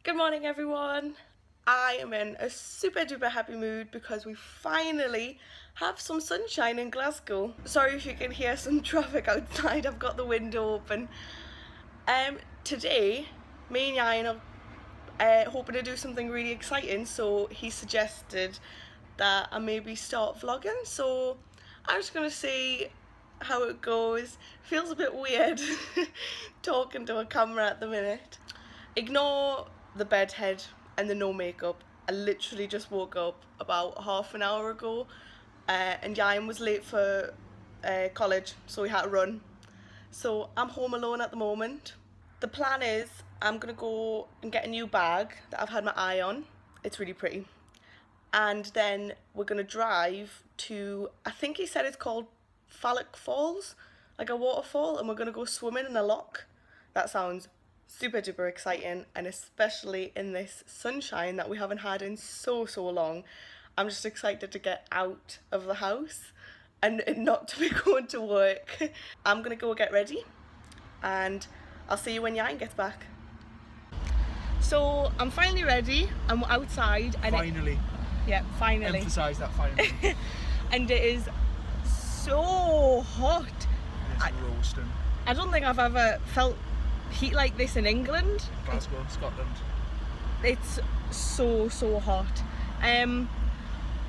Good morning everyone. I am in a super duper happy mood because we finally have some sunshine in Glasgow. Sorry if you can hear some traffic outside, I've got the window open. Today, me and Ryan are hoping to do something really exciting, so he suggested that I maybe start vlogging, so I'm just gonna see how it goes. Feels a bit weird talking to a camera at the minute. Ignore the bedhead and the no makeup. I literally just woke up about half an hour ago and Ryan was late for college, so we had to run. So I'm home alone at the moment. The plan is I'm gonna go and get a new bag that I've had my eye on. It's really pretty. And then we're gonna drive to, I think he said it's called Falloch Falls, like a waterfall, and we're gonna go swimming in a loch. That sounds super duper exciting, and especially in this sunshine that we haven't had in so long. I'm just excited to get out of the house and not to be going to work. I'm gonna go get ready and I'll see you when Yang gets back. So I'm finally ready and we're outside and finally. Finally. Emphasise that finally. And it is so hot. It's roasting. I don't think I've ever felt heat like this in England. Glasgow, Scotland. It's so hot.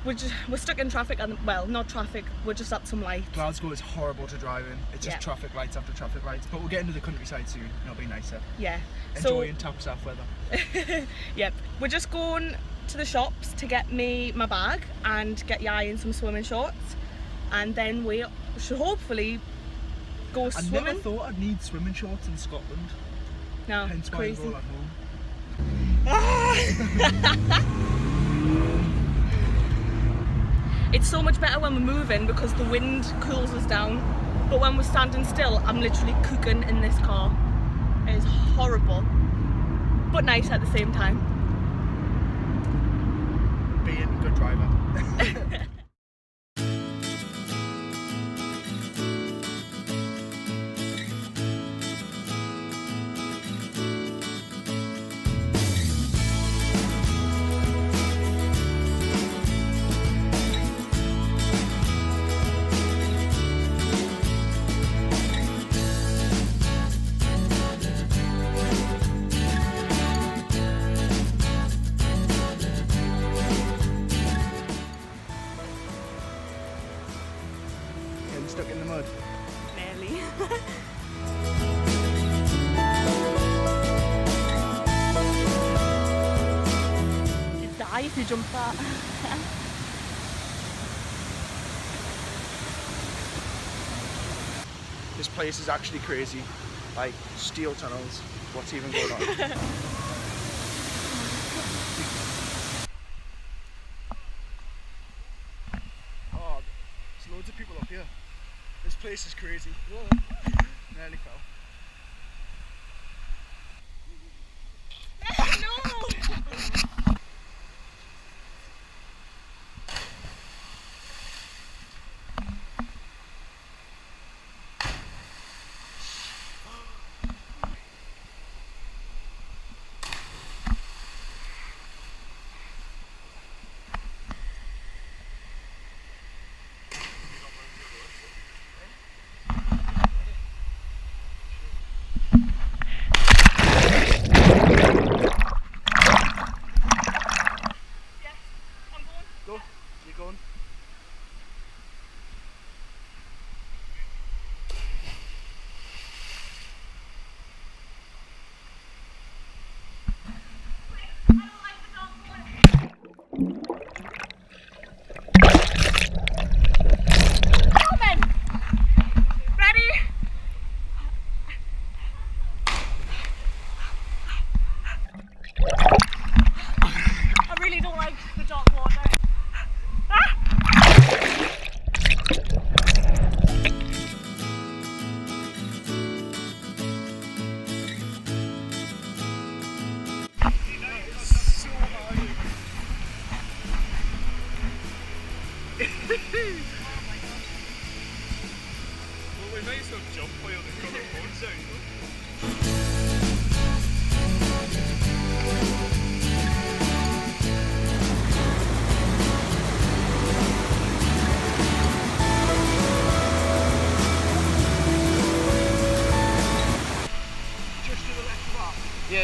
We're stuck in traffic, and well, not traffic, we're just at some lights. Glasgow is horrible to drive in. It's just traffic lights after traffic lights. But we'll get into the countryside soon and it'll be nicer. Yeah. Enjoying top south weather. Yep. We're just going to the shops to get me my bag and get Yai in some swimming shorts, and then we should hopefully go swimming. I never thought I'd need swimming shorts in Scotland. No, hence why crazy. I go at home. It's so much better when we're moving because the wind cools us down, but when we're standing still, I'm literally cooking in this car. It is horrible, but nice at the same time. Being a good driver. Stuck in the mud. Nearly. You'd die if you jumped that. This place is actually crazy. Like steel tunnels. What's even going on? Oh, there's loads of people up here. This place is crazy. Whoa. Nearly fell. No!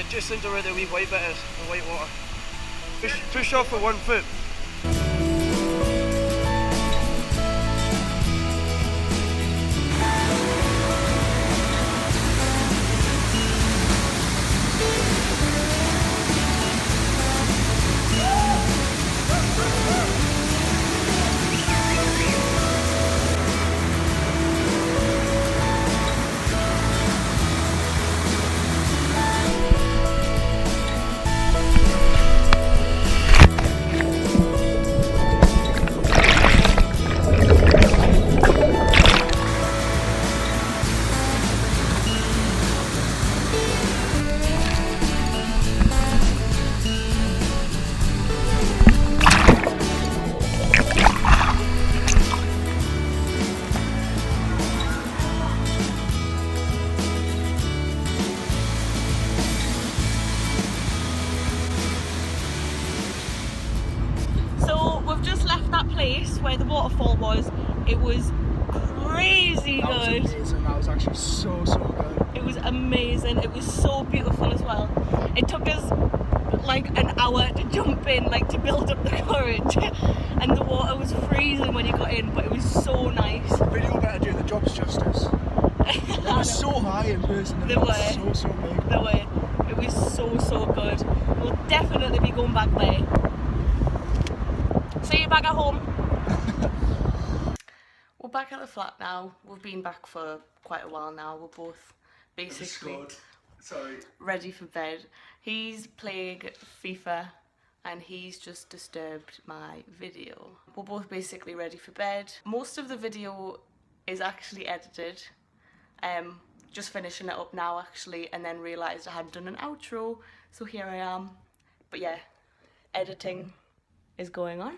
just under where the wee white bit is, the white water. Push off with 1 foot. Place where the waterfall was, it was crazy good. That was amazing. That was actually so good. It was amazing. It was so beautiful as well. It took us like an hour to jump in, like to build up the courage, and the water was freezing when you got in, but it was so nice. The video better do the jobs justice. It was so high in person. They were so big. They were. It was so good. We'll definitely be going back there. See you back at home. We're back at the flat now. We've been back for quite a while now. We're both basically ready for bed. He's playing FIFA and he's just disturbed my video. We're both basically ready for bed. Most of the video is actually edited. Just finishing it up now actually, and then realised I hadn't done an outro, so here I am. But yeah, editing is going on.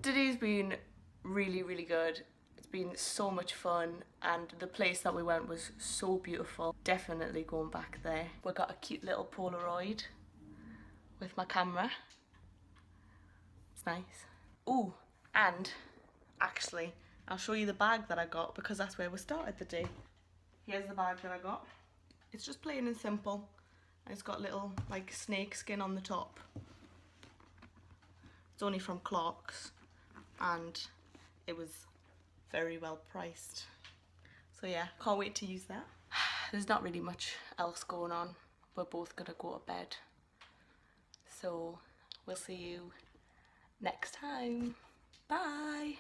Today's been really good. It's been so much fun, and the place that we went was so beautiful. Definitely going back there. We got a cute little Polaroid with my camera. It's nice. Ooh, and actually I'll show you the bag that I got, because that's where we started the day. Here's the bag that I got. It's just plain and simple, and it's got little like snake skin on the top. It's only from Clark's and it was very well priced. So yeah, can't wait to use that. There's not really much else going on. We're both gonna go to bed. So we'll see you next time. Bye.